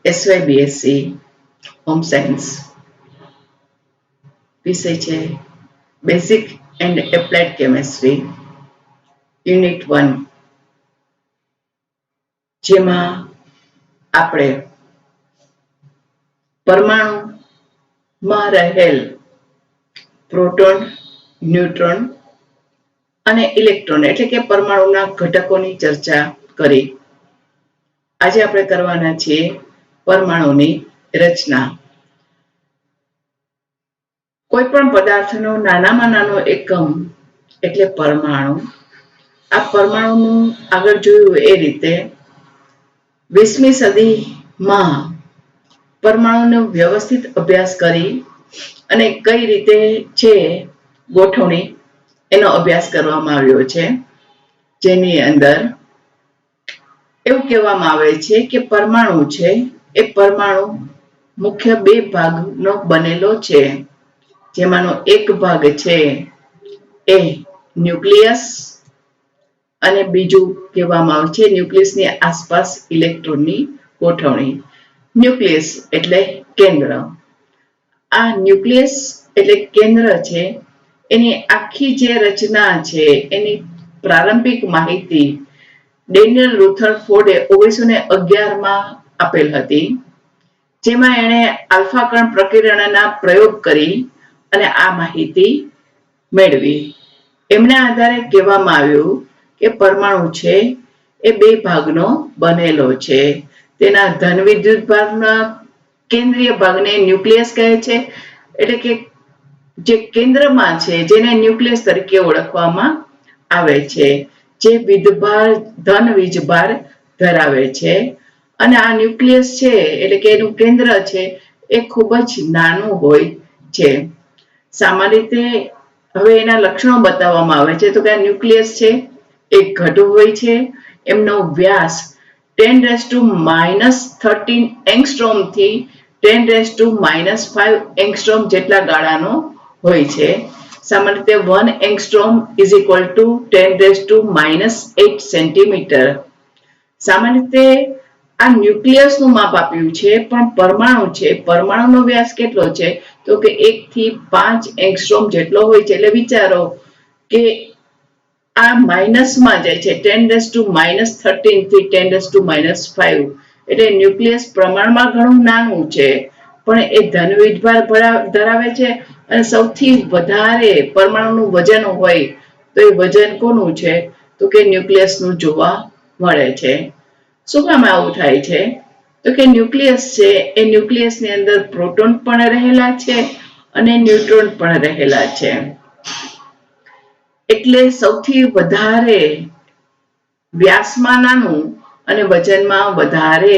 SYBSc home science વિષય છે basic and applied chemistry unit 1, જેમાં આપણે પરમાણુમાં રહેલ પ્રોટોન, ન્યુટ્રોન અને ઇલેક્ટ્રોન એટલે કે પરમાણુના ઘટકોની ચર્ચા કરી. આજે આપણે કરવાના છીએ પરમાણુની રચના. કોઈ પણ પદાર્થનો નાનામાં નાનો એકમ એટલે પરમાણુ. આ પરમાણુનું આગળ જોયું એ રીતે 20મી સદીમાં પરમાણુનો વ્યવસ્થિત અભ્યાસ કરી અને કઈ રીતે છે ગોઠવણી એનો અભ્યાસ કરવામાં આવ્યો છે, જેની અંદર એવું કહેવામાં આવે છે કે પરમાણુ છે એ પરમાણુ મુખ્ય 2 ભાગનો બનેલો છે, જેમાંનો એક ભાગ છે એ ન્યુક્લિયસ અને બીજું કહેવામાં આવે છે ન્યુક્લિયસની આસપાસ ઇલેક્ટ્રોનની ગોઠવણી. ન્યુક્લિયસ એટલે કેન્દ્ર. આ ન્યુક્લિયસ એટલે કેન્દ્ર છે, એની આખી જે રચના છે એની પ્રારંભિક માહિતી ડેનિયલ રુથરફોર્ડે 1911માં આપેલ હતી, જેમાં એણે આલ્ફા કણ પ્રકિરણના પ્રયોગ કરી અને આ માહિતી મેળવી. એમના આધારે કહેવામાં આવ્યું કે પરમાણુ છે એ 2 ભાગનો બનેલો છે. તેના ધન વિદ્યુત ભાગના કેન્દ્રીય ભાગને ન્યુક્લિયસ કહે છે, એટલે કે જે કેન્દ્રમાં છે જેને ન્યુક્લિયસ તરીકે ઓળખવામાં આવે છે, જે વિદ્યુતભાર ધન વીજભાર ધરાવે છે. અને આ ન્યુક્લિયસ છે એટલે કે એનું કેન્દ્ર છે એ ખૂબ જ નાનું હોય છે. સામાન્ય રીતે હવે એના લક્ષણો બતાવવામાં આવે છે. તો કે આ ન્યુક્લિયસ છે એક ઘટું હોય છે. એમનો વ્યાસ 10⁻13 એંગસ્ટ્રોમ થી 10⁻5 એંગસ્ટ્રોમ જેટલા ગાળાનો હોય છે. સામાન્ય રીતે 1 એંગસ્ટ્રોમ = 10⁻8 સેન્ટીમીટર. સામાન્ય રીતે આ ન્યુક્લિયસનું માપ આપ્યું છે, પણ પરમાણુ છે, પરમાણુનો વ્યાસ કેટલો છે તો કે 1 થી 5 એંગસ્ટ્રોમ જેટલો હોય છે. એટલે વિચારો કે આ માઇનસમાં જાય છે 10⁻13 થી 10⁻5. એટલે ન્યુક્લિયસ પ્રમાણમાં ઘણું નાનું છે, પણ એ ધન વીજભાર ધરાવે છે અને સૌથી વધારે પરમાણુનું વજન હોય તો એ વજન કોનું છે તો કે ન્યુક્લિયસનું જોવા મળે છે. શું કામ આવું થાય છે તો કે ન્યુક્લિયસ છે એ ન્યુક્લિયસની અંદર પ્રોટોન પણ રહેલા છે અને ન્યુટ્રોન પણ રહેલા છે. એટલે સૌથી વધારે વ્યાસમાં નાનું અને વજનમાં વધારે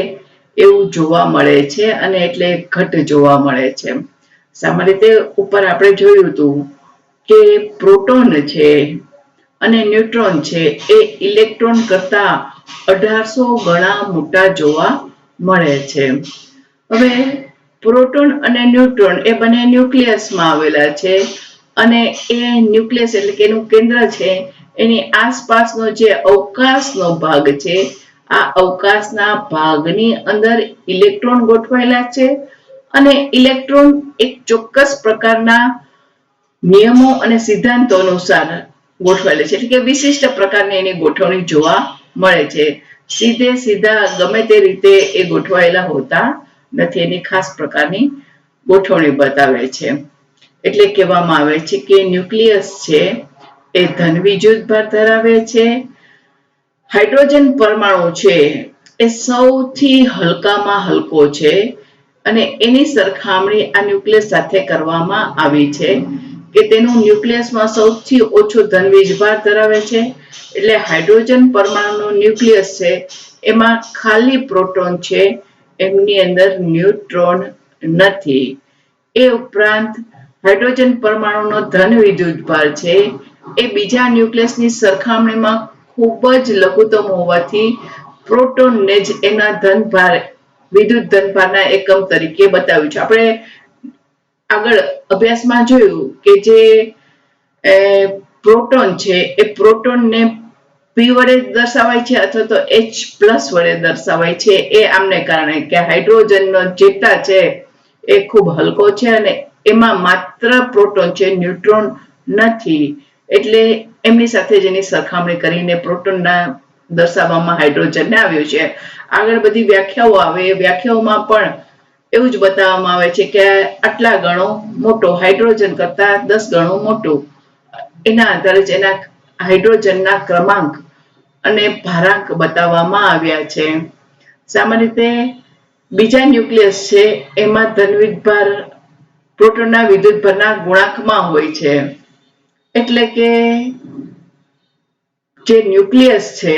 એવું જોવા મળે છે, અને એટલે ઘટ જોવા મળે છે. સામાન્ય રીતે ઉપર આપણે જોયું હતું કે પ્રોટોન છે અને ન્યુટ્રોન છે એ ઇલેક્ટ્રોન કરતા 1800 ગણા મોટા જોવા મળે છે. હવે પ્રોટોન અને ન્યુટ્રોન એ બંને ન્યુક્લિયસમાં આવેલા છે, અને એ ન્યુક્લિયસ એટલે કે એનું કેન્દ્ર છે એની આસપાસનો જે અવકાશનો ભાગ છે, આ અવકાશના ભાગની અંદર ઇલેક્ટ્રોન ગોઠવાયેલા છે, અને ઇલેક્ટ્રોન એક ચોક્કસ પ્રકારના નિયમો અને સિદ્ધાંતો અનુસાર ગોઠવાયેલા છે. એટલે કે વિશિષ્ટ પ્રકારની એની ગોઠવણી જોવા મળે છે. સીધે સીધા ગમે તે રીતે એ ગોઠવાયેલા હોતા નથી. એની ખાસ પ્રકારની ગોઠવણી બતાવે છે. એટલે કહેવામાં આવે છે કે ન્યુક્લિયસ છે એ ધન વિદ્યુતભાર ધરાવે છે. હાઇડ્રોજન પરમાણુ છે એ સૌથી હલકામાં હલકો છે, અને એની સરખામણી આ ન્યુક્લિયસ સાથે કરવામાં આવી છે કે તેનું ન્યુક્લિયસમાં સૌથી ઓછો ધન વીજભાર ધરાવે છે. એટલે હાઇડ્રોજન પરમાણુનું ન્યુક્લિયસ છે એમાં ખાલી પ્રોટોન છે, એમની અંદર ન્યુટ્રોન નથી. એ ઉપરાંત હાઇડ્રોજન પરમાણુનો ધન વિદ્યુતભાર છે એ બીજા ન્યુક્લિયસની સરખામણીમાં ખૂબ જ લઘુત્તમ હોવાથી પ્રોટોનને જ એના ધનભાર વિદ્યુત ધનભારના એકમ તરીકે બતાવ્યું છે. આપણે આગળ અભ્યાસમાં જોયું કે જે પ્રોટોન છે એ પ્રોટોનને P વડે દર્શાવાય છે અથવા તો H પ્લસ વડે દર્શાવાય છે. એ આમને કારણે કે હાઇડ્રોજનનો જેટા છે એ ખૂબ હલકો છે અને એમાં માત્ર પ્રોટોન છે, ન્યુટ્રોન નથી. એટલે એમની સાથે જેની સરખામણી કરીને પ્રોટોનના દર્શાવવામાં હાઇડ્રોજનને આવ્યું છે. આગળ બધી વ્યાખ્યાઓ આવે એ વ્યાખ્યાઓમાં પણ એવું જ બતાવવામાં આવે છે કે આટલા ગણો મોટો, હાઇડ્રોજન કરતા 10 ગણો મોટું. એના આધારે જ એના હાઇડ્રોજનના ક્રમાંક અને ભારાંક બતાવવામાં આવ્યા છે. સામાન્ય રીતે બીજા ન્યુક્લિયસ છે એમાં ધનવિદ્યુતભાર પ્રોટોનના વિદ્યુતભારના ગુણાંકમાં હોય છે. એટલે કે જે ન્યુક્લિયસ છે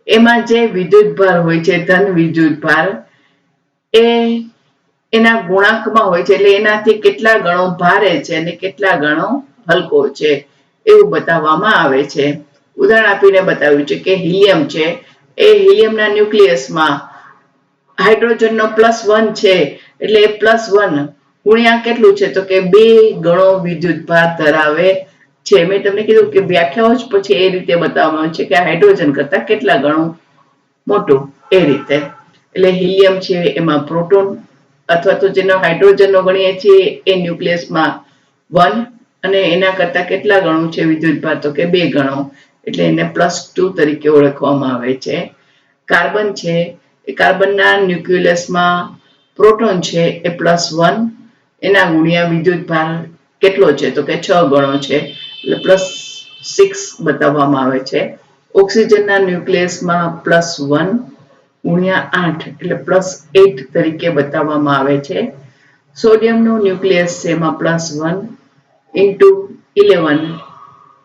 એમાં જે વિદ્યુતભાર હોય છે, ધન વિદ્યુતભાર, એ એના ગુણાંકમાં હોય છે. એટલે એનાથી કેટલા ગણો ભારે છે અને કેટલા ગણો હલકો છે એવું બતાવવામાં આવે છે. ઉદાહરણ આપીને બતાવ્યું છે કે હિલિયમ છે એ હિલિયમના ન્યુક્લિયસમાં હાઇડ્રોજનનો +1 છે એટલે એ +1 ગુણ્યા કેટલું છે તો કે 2 ગણો વિદ્યુતભાર ધરાવે છે. મેં તમને કીધું કે વ્યાખ્યાઓ જ પછી એ રીતે બતાવવામાં આવે છે કે હાઇડ્રોજન કરતા કેટલા ગણું મોટું એ રીતે. એટલે હિલિયમ છે એમાં પ્રોટોન અથવા તો જેનો હાઇડ્રોજનનો ગણીએ છીએ એ ન્યુક્લિયસમાં 1 અને એના કરતા કેટલા ગણું છે વિદ્યુતભાર તો કે 2 ગણો. એટલે એને +2 તરીકે ઓળખવામાં આવે છે. કાર્બન છે એ કાર્બનના ન્યુક્લિયસમાં પ્રોટોન છે એ +1 એના ગુણ્યા વિદ્યુતભાર કેટલો છે તો કે 6 ગણો છે એટલે +6 બતાવવામાં આવે છે. ઓક્સિજનના ન્યુક્લિયસમાં +1 ગુણ્યા 8 એટલે +8 તરીકે બતાવવામાં આવે છે. સોડિયમનું ન્યુક્લિયસ છે એમાં +1 into 11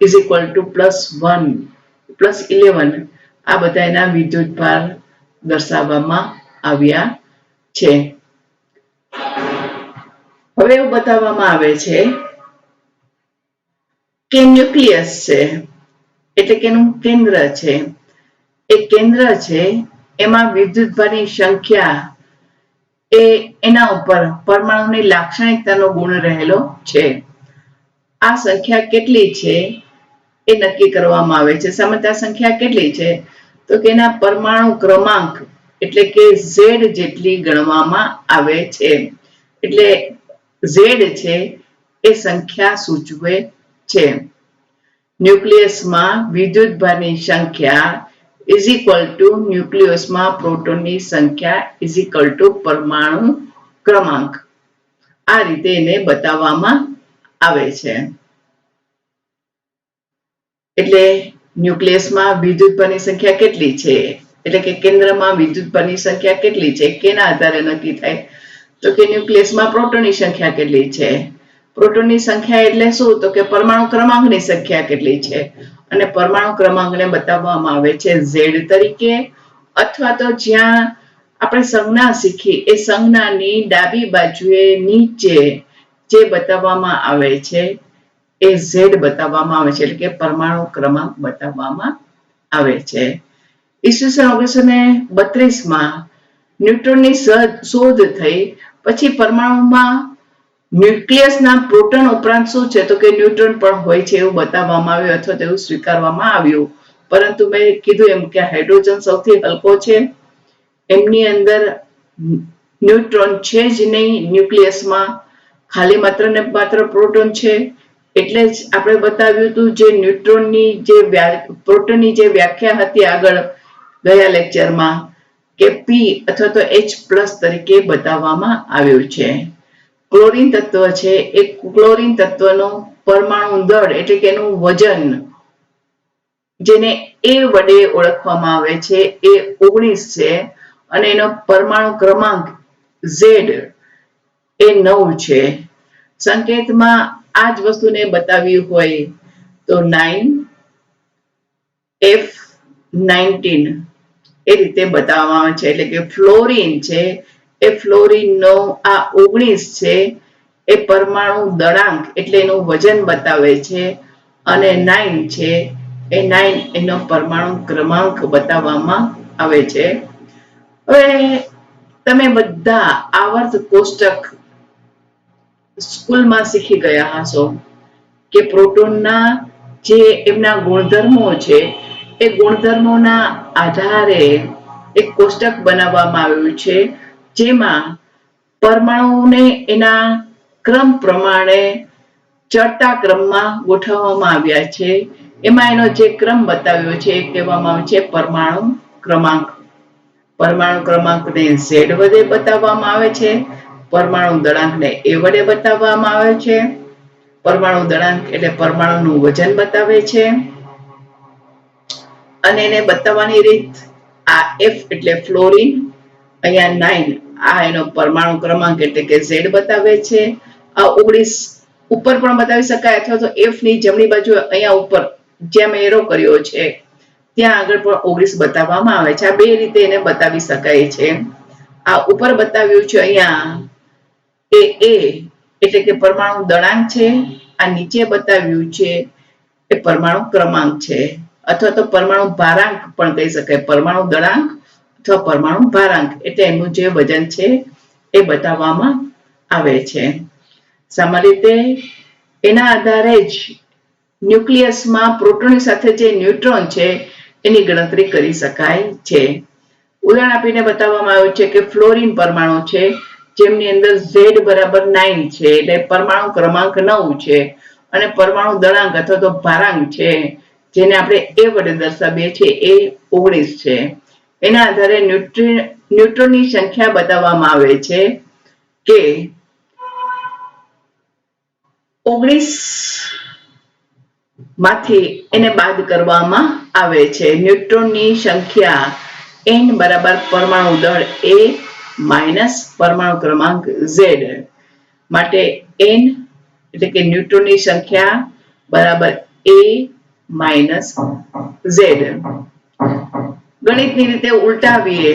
is equal to +1 +11 આ બધા એના વિદ્યુતભાર દર્શાવવામાં આવ્યા છે. હવે એવું બતાવવામાં આવે છે કે ન્યુક્લિયસ છે એટલે કે એનું કેન્દ્ર છે, એ કેન્દ્ર છે એમાં વિદ્યુતભારની સંખ્યા એ એના ઉપર પરમાણુની લાક્ષણિકતાનો ગુણ રહેલો છે. આ સંખ્યા કેટલી છે એ નક્કી કરવામાં આવે છે. સામાન્ય સંખ્યા કેટલી છે તો કે એના પરમાણુ ક્રમાંક એટલે કે Z જેટલી ગણવામાં આવે છે. એટલે Z છે એ સંખ્યા સૂચવે છે. ન્યુક્લિયસમાં વિદ્યુતભારની સંખ્યા is equal to ન્યુક્લિયસમાં પ્રોટોનની સંખ્યા is equal to પરમાણુ ક્રમાંક. આ રીતે એને બતાવવામાં આવે છે. એટલે ન્યુક્લિયસમાં વિદ્યુતભારની સંખ્યા કેટલી છે એટલે કે કેન્દ્રમાં વિદ્યુતભારની સંખ્યા કેટલી છે કેના આધારે નક્કી થાય તો કે ન્યુક્લિયસમાં પ્રોટોનની સંખ્યા કેટલી છે. પ્રોટોનની સંખ્યા એટલે શું તો કે પરમાણુ ક્રમાંકની સંખ્યા કેટલી છે અને પરમાણુ ક્રમાંકને બતાવવામાં આવે છે Z તરીકે અથવા તો જ્યાં આપણે સંજ્ઞા શીખી એ સંજ્ઞાની ડાબી બાજુએ નીચે જે બતાવવામાં આવે છે એ Z બતાવવામાં આવે છે એટલે કે પરમાણુ ક્રમાંક બતાવવામાં આવે છે. ઈસવીસન 1932માં ન્યુટ્રોનની શોધ થઈ પછી પરમાણુમાં ન્યુક્લિયસના પ્રોટોન ઉપરાંત શું છે તો કે ન્યુટ્રોન પણ હોય છે એવું બતાવવામાં આવ્યું અથવા તો એવું સ્વીકારવામાં આવ્યું. પરંતુ મેં કીધું એમ કે હાઇડ્રોજન સૌથી હલકો છે, એમની અંદર ન્યુટ્રોન છે જ નહીં ન્યુક્લિયસમાં, ખાલી માત્ર ને માત્ર પ્રોટોન છે. એટલે જ આપણે બતાવ્યું હતું જે ન્યુટ્રોનની જે પ્રોટોનની જે વ્યાખ્યા હતી આગળ ગયા લેક્ચરમાં કે P અથવા તો H+ તરીકે બતાવવામાં આવ્યું છે. ક્લોરીન તત્વ છે એ ક્લોરીન તત્વનો પરમાણુ દળ એટલે કે એનું વજન જેને A વડે ઓળખવામાં આવે છે એ 19 છે અને એનો પરમાણુ ક્રમાંક Z એ 9 છે. સંકેતમાં આ જ વસ્તુને બતાવી હોય તો 9F19 એ રીતે બતાવવામાં આવે છે. એટલે કે ફ્લોરીન છે એ ફ્લોરીનનો આ 19 છે એ પરમાણુ દળાંક એટલે એનું વજન બતાવે છે અને 9 છે એ 9 એનો પરમાણુ ક્રમાંક બતાવવામાં આવે છે. હવે તમે બધા આવર્ત કોષ્ટક સ્કૂલમાં શીખી ગયા હશો કે પ્રોટોનના જે એમના ગુણધર્મો છે એ ગુણધર્મોના આધારે એક કોષ્ટક બનાવવામાં આવ્યું છે, જેમાં પરમાણુઓને એના ક્રમ પ્રમાણે ચડતા ક્રમમાં ગોઠવવામાં આવ્યા છે. એમાં એનો જે ક્રમ બતાવ્યો છે એ કહેવામાં આવે છે પરમાણુ ક્રમાંક. પરમાણુ ક્રમાંકને Z વડે બતાવવામાં આવે છે, પરમાણુ દળાંકને A વડે બતાવવામાં આવે છે. પરમાણુ દળાંક એટલે પરમાણુનું વજન બતાવે છે, અને એને બતાવવાની રીત આ F એટલે ફ્લોરિન, અહીંયા 9 આ એનો પરમાણુ ક્રમાંક એટલે કે Z બતાવે છે. આ 19 ઉપર પણ બતાવી શકાય, અથવા તો F ની જમણી બાજુ અહીંયા ઉપર જેમ એરો કર્યો છે ત્યાં આગળ પણ 19 બતાવવામાં આવે છે. આ બે રીતે એને બતાવી શકાય છે. આ ઉપર બતાવ્યું છે અહીંયા એ એટલે કે પરમાણુ દળાંક છે. આ નીચે બતાવ્યું છે એ પરમાણુ ક્રમાંક છે, અથવા તો પરમાણુ ભારાંક પણ કહી શકાય. પરમાણુ દળાંક અથવા પરમાણુ ભારાંક એટલે એનું જે વજન છે એ બતાવવામાં આવે છે. સામાન્ય રીતે એના આધારે જ ન્યુક્લિયસમાં પ્રોટોનની સાથે જે ન્યુટ્રોન છે એની ગણતરી કરી શકાય છે. ઉદાહરણ આપીને બતાવવામાં આવ્યું છે કે ફ્લોરિન પરમાણુ છે, જેમની અંદર Z બરાબર 9 છે, એટલે પરમાણુ ક્રમાંક 9 છે, અને પરમાણુ દળાંક અથવા તો ભારાંક છે જેને આપણે A વડે દર્શાવીએ છીએ એ 19 છે. એના આધારે ન્યુટ્રોનની સંખ્યા બતાવવામાં આવે છે કે 19 માંથી એને બાદ કરવામાં આવે છે. ન્યુટ્રોનની સંખ્યા n બરાબર પરમાણુ દળ A માઇનસ પરમાણુ ક્રમાંક Z માટે n એટલે કે ન્યુટ્રોનની સંખ્યા બરાબર A માઇનસ Z. ગણિતની રીતે ઉલટાવીએ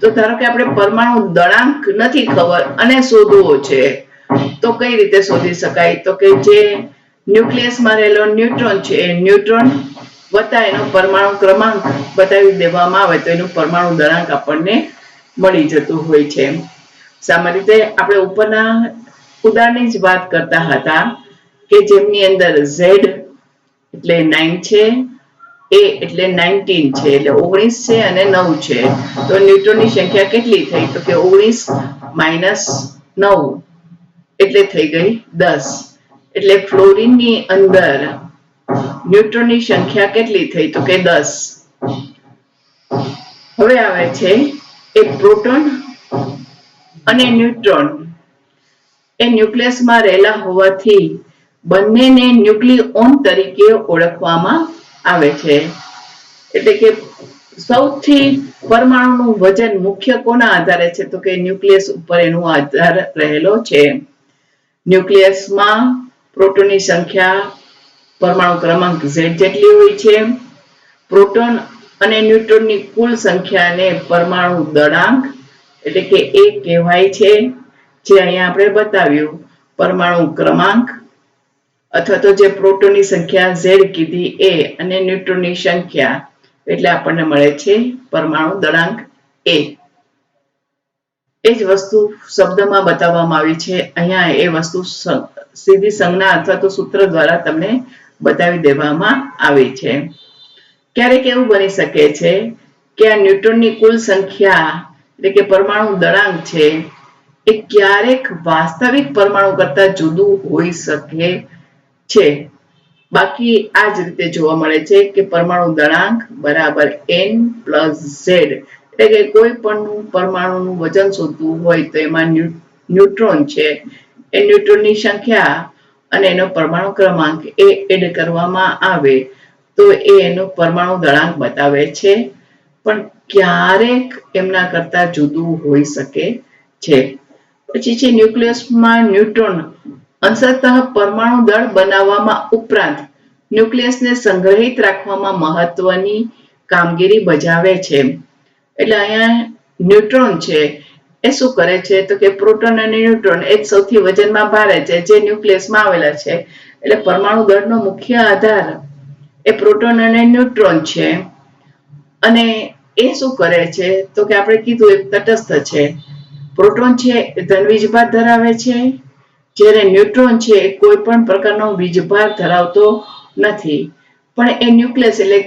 તો ધારો કે આપણે પરમાણુ દળાંક નથી ખબર અને શોધવો છે, તો કઈ રીતે શોધી શકાય? તો કે જે ન્યુક્લિયસમાં રહેલો ન્યુટ્રોન છે એ ન્યુટ્રોન વત્તા એનો પરમાણુ ક્રમાંક બતાવી દેવામાં આવે તો એનું પરમાણુ દળાંક આપણને મળી જતું હોય છે. સામાન્ય રીતે આપણે ઉપરના ઉદાહરણની જ વાત કરતા હતા કે જેમની અંદર Z એટલે 9 છે, A એટલે 19 છે, એટલે 19 છે અને 9 છે. તો ન્યુટ્રોનની સંખ્યા કેટલી થઈ? તો કે 19 માઇનસ 9 એટલે થઈ ગઈ 10. એટલે ફ્લોરિનની અંદર ન્યુટ્રોનની સંખ્યા કેટલી થઈ? તો કે 10. હવે આવે છે એ પ્રોટોન અને ન્યુટ્રોન એ ન્યુક્લિયસમાં રહેલા હોવાથી બંનેને ન્યુક્લિઓન તરીકે ઓળખવામાં આવે છે. એટલે કે સૌથી પરમાણુનું વજન મુખ્ય કોના આધારે છે? તો કે ન્યુક્લિયસ ઉપર એનો આધાર રહેલો છે. ન્યુક્લિયસમાં પ્રોટોનની સંખ્યા પરમાણુ ક્રમાંક Z જેટલી હોય છે. પ્રોટોન અને ન્યુટ્રોનની કુલ સંખ્યાને પરમાણુ દળાંક એટલે કે A કહેવાય છે, જે અહીંયા આપણે બતાવ્યું. પરમાણુ ક્રમાંક અથવા તો જે પ્રોટોનની સંખ્યા Z કીધી A અને ન્યુટ્રોનની સંખ્યા એટલે આપણને મળે છે પરમાણુ દળાંક A. એ જ વસ્તુ શબ્દમાં બતાવવામાં આવી છે. અહીંયા એ વસ્તુ સીધી સંજ્ઞા અથવા તો સૂત્ર દ્વારા તમને બતાવી દેવામાં આવી છે. ક્યારેક એવું બની શકે છે કે આ ન્યુટ્રોનની કુલ સંખ્યા એટલે કે પરમાણુ દળાંક છે એ ક્યારેક વાસ્તવિક પરમાણુ કરતા જુદું હોઈ શકે છે. બાકી આ જ રીતે જોવા મળે છે કે પરમાણુ દળાંક બરાબર n પ્લસ Z. એટલે કે કોઈ પણ પરમાણુનું વજન શોધવું હોય તો એમાં ન્યુટ્રોન છે એ ન્યુટ્રોનની સંખ્યા અને એનો પરમાણુ ક્રમાંક એ એડ કરવામાં આવે તો એ એનું પરમાણુ દળાંક બતાવે છે, પણ ક્યારેક એમના કરતા જુદું હોઈ શકે છે. પછી છે ન્યુક્લિયસમાં ન્યુટ્રોન અંશતઃ પરમાણુ દળ બનાવવામાં ઉપરાંત ન્યુક્લિયસને સંગ્રહિત રાખવામાં મહત્વની કામગીરી બજાવે છે. એટલે અહીંયા ન્યુટ્રોન છે એ શું કરે છે? તો કે પ્રોટોન અને ન્યુટ્રોન એ સૌથી વજનમાં ભારે છે જે ન્યુક્લિયસમાં આવેલા છે. એટલે પરમાણુ દળનો મુખ્ય આધાર એ પ્રોટોન અને ન્યુટ્રોન છે. અને એ શું કરે છે? તો કે આપણે કીધું એ તટસ્થ છે. પ્રોટોન છે એ ધન વીજભાર ધરાવે છે, જ્યારે ન્યુટ્રોન છે એ કોઈ પણ પ્રકારનો વીજભાર ધરાવતો નથી. પણ એ ન્યુક્લિયસ એટલે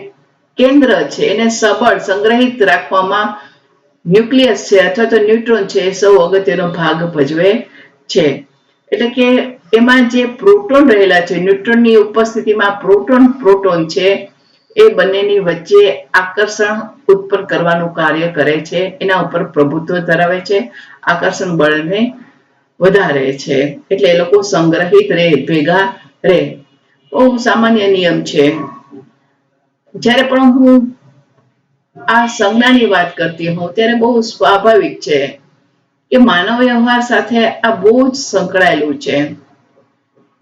કેન્દ્ર છે એને સબળ સંગ્રહિત રાખવામાં ન્યુક્લિયસ છે અથવા તો ન્યુટ્રોન છે એ સૌ અગત્યનો ભાગ ભજવે છે. એટલે કે એમાં જે પ્રોટોન રહેલા છે, ન્યુટ્રોનની ઉપસ્થિતિમાં પ્રોટોન છે એ બંનેની વચ્ચે આકર્ષણ ઉત્પન્ન કરવાનું કાર્ય કરે છે, એના ઉપર પ્રભુત્વ ધરાવે છે, આકર્ષણ બળને વધારે છે, એટલે એ લોકો સંગ્રહિત રહે, ભેગા રહે. બહુ સામાન્ય નિયમ છે. જ્યારે પણ હું આ સંજ્ઞાની વાત કરતી હોઉં ત્યારે બહુ સ્વાભાવિક છે કે માનવ વ્યવહાર સાથે આ બહુ જ સંકળાયેલું છે.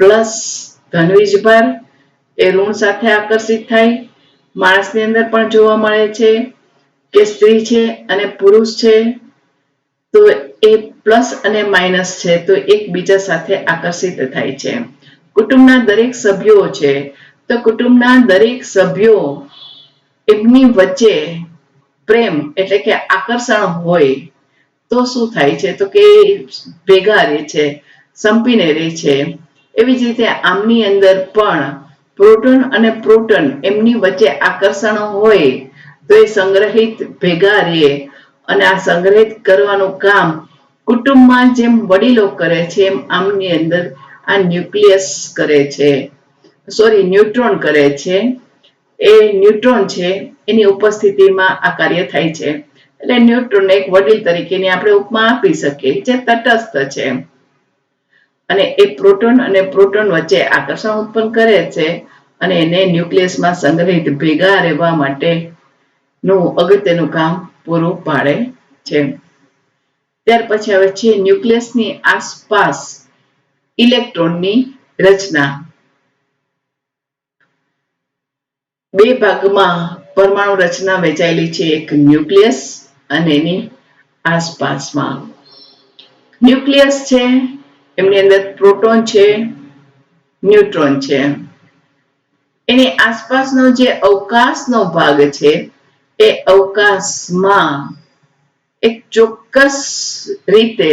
પ્લસ ધન વીજભાર એ ઋણ સાથે આકર્ષિત થાય. માણસની અંદર પણ જોવા મળે છે કે સ્ત્રી છે અને પુરુષ છે તો એ પ્લસ અને માઇનસ છે તો એકબીજા સાથે આકર્ષિત થાય છે. કુટુંબના દરેક સભ્યો છે તો કુટુંબના દરેક સભ્યો એમની વચ્ચે પ્રેમ એટલે કે આકર્ષણ હોય તો શું થાય છે તો કે ભેગા રહે છે, સંપીને રહે છે. એવી જ રીતે આમની અંદર પણ પ્રોટોન અને પ્રોટોન એમની વચ્ચે આકર્ષણ હોય તો એ સંગ્રહિત ભેગા રહે અને આ સંગ્રહિત કરવાનું કામ કુટુંબમાં જેમ વડીલો કરે છે એમ આમની અંદર આ ન્યુક્લિયસ કરે છે, ન્યુટ્રોન કરે છે. એ ન્યુટ્રોન છે એની ઉપસ્થિતિમાં આ કાર્ય થાય છે. એટલે ન્યુટ્રોન એક વડીલ તરીકેની આપણે ઉપમા આપી શકીએ જે તટસ્થ છે અને એ પ્રોટોન અને પ્રોટોન વચ્ચે આકર્ષણ ઉત્પન્ન કરે છે અને એને ન્યુક્લિયસમાં સંગ્રહિત ભેગા રહેવા માટેનું અગત્યનું કામ પૂરું પાડે છે. ત્યાર પછી આવે છે ન્યુક્લિયસની આસપાસ ઇલેક્ટ્રોનની રચના. બે ભાગમાં પરમાણુ રચના વહેંચાયેલી છે, એક ન્યુક્લિયસ અને એની આસપાસમાં. ન્યુક્લિયસ છે એમની અંદર પ્રોટોન છે, ન્યુટ્રોન છે. એની આસપાસનો જે અવકાશનો ભાગ છે એ અવકાશમાં એક ચોક્કસ રીતે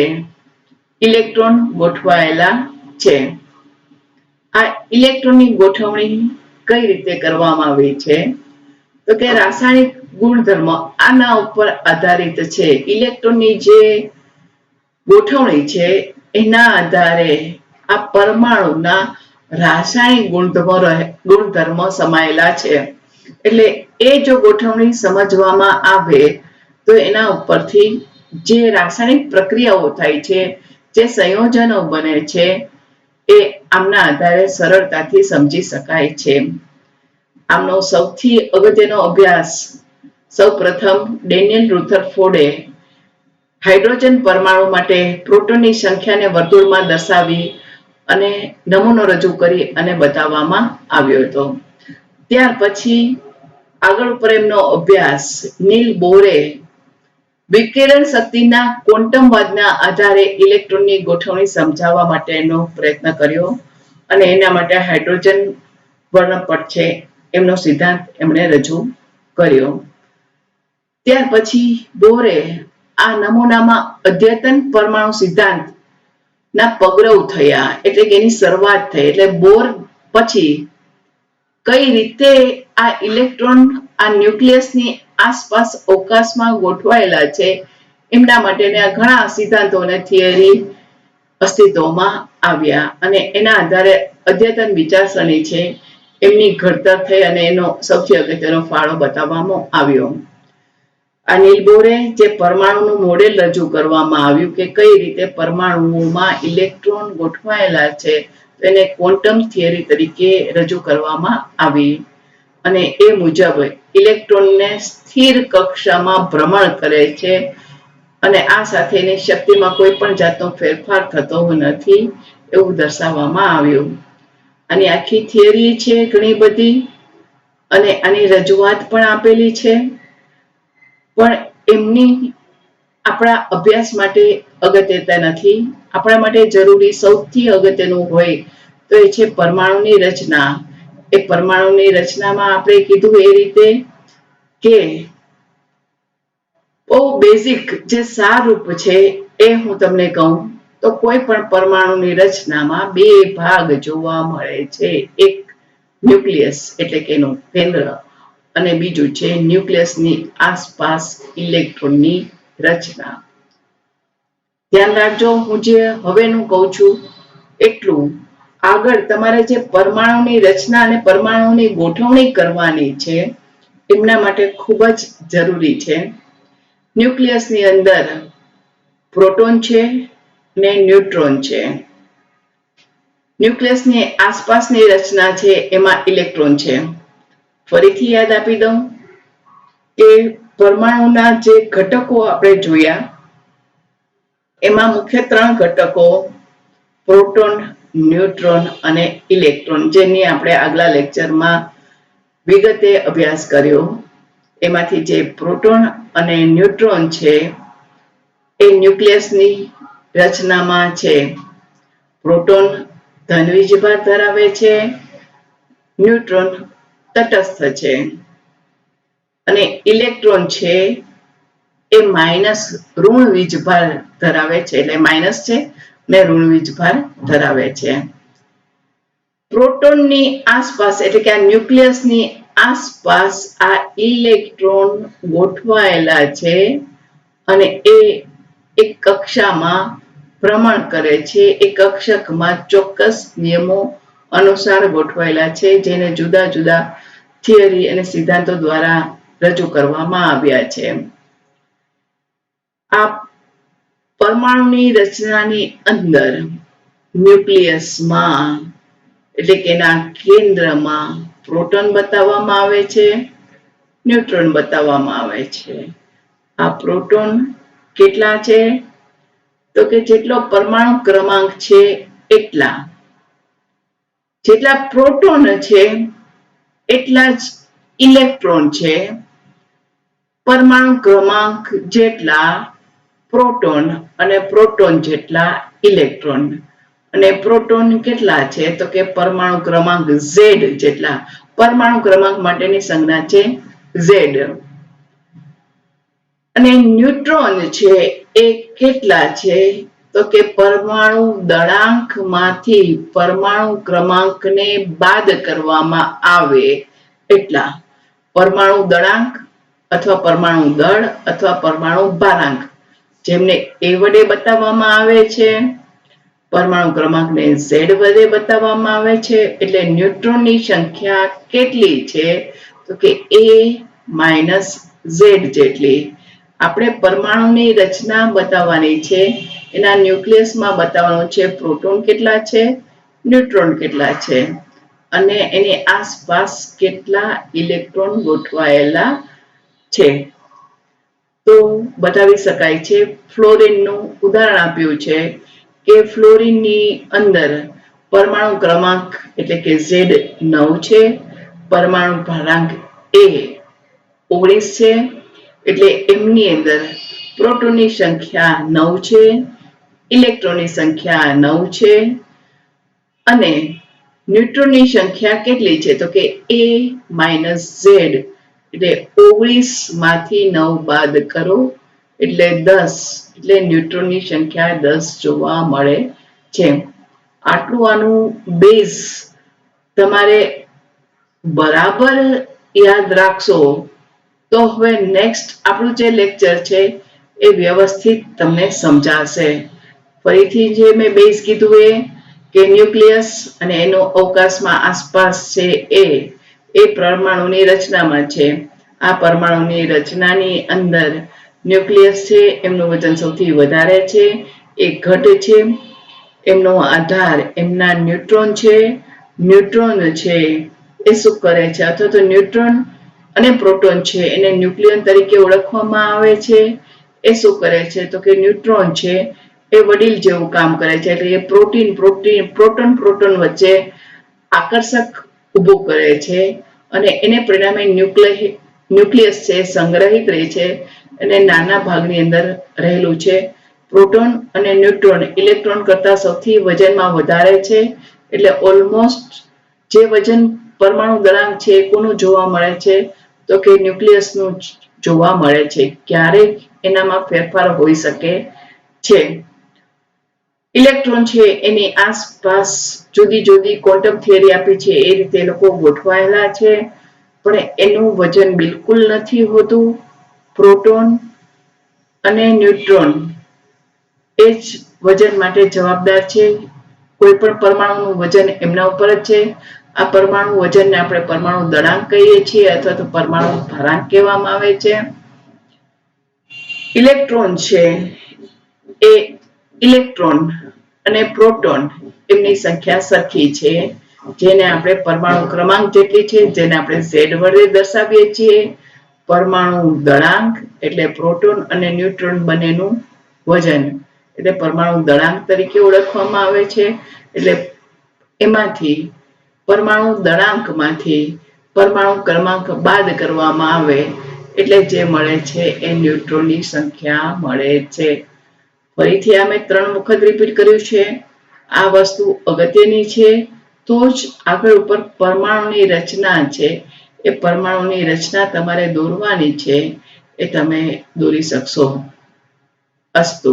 ઇલેક્ટ્રોન ગોઠવાયેલા છે. આ ઇલેક્ટ્રોનની ગોઠવણી કઈ રીતે કરવામાં આવી છે તો કે રાસાયણિક ગુણધર્મ આના ઉપર આધારિત છે. ઇલેક્ટ્રોનની જે ગોઠવણી છે એના આધારે આ પરમાણુના રાસાયણિક ગુણધર્મો સમાયેલા છે. એટલે એ જો ગોઠવણી સમજવામાં આવે તો એના ઉપરથી જે રાસાયણિક પ્રક્રિયાઓ થાય છે, જે સંયોજનો બને છે એ આમના આધારે સરળતાથી સમજી શકાય છે. આમનો સૌથી અગત્યનો અભ્યાસ સૌપ્રથમ ડેનિયલ રુથરફોર્ડે હાઇડ્રોજન પરમાણુ માટે પ્રોટોનની સંખ્યાને વર્તુળમાં દર્શાવી અને નમૂનો રજૂ કરી અને બતાવવામાં આવ્યો હતો. ત્યાર પછી આગળ ઉપર એમનો અભ્યાસ નીલ બોરે વિકિરણ શક્તિના ક્વોન્ટમવાદના આધારે ઇલેક્ટ્રોનની ગોઠવણી સમજાવવા માટેનો પ્રયત્ન કર્યો અને એના માટે હાઇડ્રોજન વર્ણપટ છે એમનો સિદ્ધાંત એમણે રજૂ કર્યો. ત્યાર પછી બોરે આ નમૂનામાં અદ્યતન પરમાણુ સિદ્ધાંત ના પગરવ થયા, એટલે કે એની શરૂઆત થઈ. એટલે બોર પછી કઈ રીતે આ ઇલેક્ટ્રોન આ ન્યુક્લિયસની આસપાસ અવકાશમાં ગોઠવાયેલા છે એમના માટેના ઘણા સિદ્ધાંતો અને થિયરી અસ્તિત્વમાં આવ્યા અને એના આધારે અદ્યતન વિચારસરણી છે એમની ઘડતર થઈ અને એનો સૌથી અગત્યનો ફાળો બતાવવામાં આવ્યો. આ નીલ બોરે જે પરમાણુનું મોડેલ રજૂ કરવામાં આવ્યું કે કઈ રીતે પરમાણુઓમાં ઇલેક્ટ્રોન ગોઠવાયેલા છે તેને ક્વોન્ટમ થિયરી તરીકે રજૂ કરવામાં આવી અને એ મુજબ ઇલેક્ટ્રોનને સ્થિર કક્ષામાં ભ્રમણ કરે છે અને આ સાથે એની શક્તિમાં કોઈ પણ જાતનો ફેરફાર થતો નથી એવું દર્શાવવામાં આવ્યું. આની આખી થિયરી છે ઘણી બધી અને આની રજૂઆત પણ આપેલી છે, પણ એમની આપણા અભ્યાસ માટે અગત્યતા નથી. આપણા માટે જરૂરી સૌથી અગત્યનું હોય તો એ છે પરમાણુની રચના. એ પરમાણુની રચનામાં આપણે કીધું એ રીતે કે બહુ બેઝિક જે સારરૂપ છે એ હું તમને કહું તો કોઈ પણ પરમાણુની રચનામાં બે ભાગ જોવા મળે છે. એક ન્યુક્લિયસ એટલે કે એનું કેન્દ્ર અને બીજું છે ન્યુક્લિયસની આસપાસ ઇલેક્ટ્રોનની રચના. ધ્યાન રાખજો, હું જે હવેનું કહું છું એટલું આગળ તમારે જે પરમાણુની રચના અને પરમાણુની ગોઠવણી કરવાની છે એમના માટે ખૂબ જ જરૂરી છે. ન્યુક્લિયસની અંદર પ્રોટોન છે ને ન્યુટ્રોન છે. ન્યુક્લિયસની આસપાસની રચના છે એમાં ઇલેક્ટ્રોન છે. ફરીથી યાદ આપી દઉં કે પરમાણુના જે ઘટકો આપણે જોયા એમાં મુખ્ય 3 ઘટકો પ્રોટોન, ન્યુટ્રોન અને ઇલેક્ટ્રોન, જેની આપણે આગલા લેક્ચરમાં વિગતે અભ્યાસ કર્યો. એમાંથી જે પ્રોટોન અને ન્યુટ્રોન છે એ ન્યુક્લિયસની રચનામાં છે. પ્રોટોન ધન વીજભાર ધરાવે છે, ન્યુટ્રોન તટસ્થ છે અને ઇલેક્ટ્રોન છે એ ઋણ વીજભાર ધરાવે છે, એટલે માઇનસ છે ને ઋણ વીજભાર ધરાવે છે. પ્રોટોનની આસપાસ એટલે કે આ ન્યુક્લિયસની આસપાસ આ ઇલેક્ટ્રોન ગોઠવાયેલા છે અને એ એક કક્ષામાં ભ્રમણ કરે છે. એ કક્ષકમાં ચોક્કસ નિયમો અનુસાર ગોઠવાયેલા છે, જેને જુદા જુદા થિયરી અને સિદ્ધાંતો દ્વારા રજૂ કરવામાં આવ્યા છે. આ પરમાણુની રચનાની અંદર ન્યુક્લિયસમાં એટલે કે એના કેન્દ્રમાં પ્રોટોન બતાવવામાં આવે છે, ન્યુટ્રોન બતાવવામાં આવે છે. આ પ્રોટોન કેટલા છે? તો કે જેટલો પરમાણુ ક્રમાંક છે એટલા. જેટલા પ્રોટોન છે એટલા જ ઇલેક્ટ્રોન છે. પરમાણુ ક્રમાંક જેટલા પ્રોટોન અને પ્રોટોન જેટલા ઇલેક્ટ્રોન. અને પ્રોટોન કેટલા છે? તો કે પરમાણુ ક્રમાંક Z જેટલા. પરમાણુ ક્રમાંક માટેની સંજ્ઞા છે Z. અને ન્યુટ્રોન છે એ કેટલા છે? તો કે પરમાણુ દળાંકમાંથી પરમાણુ ક્રમાંકને બાદ કરવામાં આવે એટલા. પરમાણુ દળાંક અથવા પરમાણુ દળ અથવા પરમાણુ ભારાંક, જેમને A વડે બતાવવામાં આવે છે, પરમાણુ ક્રમાંકને Z વડે બતાવવામાં આવે છે. એટલે ન્યુટ્રોનની સંખ્યા કેટલી છે? તો કે A - Z જેટલી. આપણે પરમાણુની રચના બતાવવાની છે, એના ન્યુક્લિયસમાં બતાવવાનું છે પ્રોટોન કેટલા છે, ન્યુટ્રોન કેટલા છે અને એની આસપાસ કેટલા ઇલેક્ટ્રોન ગોઠવાયેલા છે. તો બતાવી શકાય છે. ફ્લોરિનનું ઉદાહરણ આપ્યું છે કે ફ્લોરિનની અંદર પરમાણુ ક્રમાંક એટલે કે Z 9 છે, પરમાણુ ભારાંક A 19 છે. એટલે એમની અંદર પ્રોટોનની સંખ્યા 9 છે, ઇલેક્ટ્રોનની સંખ્યા 9 છે અને ન્યુટ્રોનની સંખ્યા કેટલી છે? તો કે A - Z. એટલે 19 માંથી 9 બાદ કરો એટલે 10. એટલે ન્યુટ્રોનની સંખ્યા 10 જોવા મળે છે. આટલું આનું બેઝ તમારે બરાબર યાદ રાખશો તો હવે નેક્સ્ટ આપણું જે લેક્ચર છે એ વ્યવસ્થિત તમને સમજાશે. ફરીથી જે મેં બેઝ કીધું કે ન્યુક્લિયસ અને એનો અવકાશમાં આસપાસ છે એ પરમાણુની રચનામાં છે. આ પરમાણુની રચનાની અંદર ન્યુક્લિયસ છે, એમનું વજન સૌથી વધારે છે, એ ઘટ છે. એમનો આધાર એમના ન્યુટ્રોન છે. ન્યુટ્રોન છે એ શું કરે છે? અથવા તો ન્યુટ્રોન અને પ્રોટોન છે એને ન્યુક્લિયન તરીકે ઓળખવામાં આવે છે. એ શું કરે છે? તો કે ન્યુટ્રોન છે એ વડીલ જેવું કામ કરે છે. એટલે એ પ્રોટોન વચ્ચે આકર્ષક ઊભું કરે છે અને એને પરિણામે ન્યુક્લિયસ છે સંગ્રહિત રહે છે અને નાના ભાગની અંદર રહેલું છે. પ્રોટોન અને ન્યુટ્રોન ઇલેક્ટ્રોન કરતા સૌથી વજનમાં વધારે છે. એટલે ઓલમોસ્ટ જે વજન પરમાણુ દળાંક છે કોનું જોવા મળે છે? તો કે ન્યુક્લિયસનું જોવા મળે છે. ક્યારેક એનામાં ફેરફાર હોઈ શકે છે. ઇલેક્ટ્રોન છે એની આસપાસ જુદી જુદી ક્વોન્ટમ થિયરી આપી છે એ રીતે લોકો ગોઠવાયેલા છે. પણ એનું વજન બિલકુલ નથી હોતું. પ્રોટોન અને ન્યુટ્રોન એ જ વજન માટે જવાબદાર છે. કોઈ પણ પરમાણુનું વજન એમના ઉપર જ છે. આ પરમાણુ વજનને આપણે પરમાણુ દળાંક કહીએ છીએ અથવા તો પરમાણુ ભારાંક કહેવામાં આવે છે. ઇલેક્ટ્રોન છે એ ઇલેક્ટ્રોન અને પ્રોટોન એમની સંખ્યા સરખી છે, જેને આપણે પરમાણુ ક્રમાંક જેટલી છે, જેને આપણે Z વડે દર્શાવીએ છીએ. પરમાણુ દળાંક એટલે પ્રોટોન અને ન્યુટ્રોન બંનેનું વજન એટલે પરમાણુ દળાંક તરીકે ઓળખવામાં આવે છે. એટલે એમાંથી પરમાણુ દળાંકમાંથી પરમાણુ ક્રમાંક બાદ કરવામાં આવે એટલે જે મળે છે એ ન્યુટ્રોનની સંખ્યા મળે છે. ફરીથી અમે 3 વખત રિપીટ કર્યું છે. આ વસ્તુ અગત્યની છે, તો જ આગળ ઉપર પરમાણુની રચના છે એ પરમાણુની રચના તમારે દોરવાની છે એ તમે દોરી શકશો. અસ્તુ.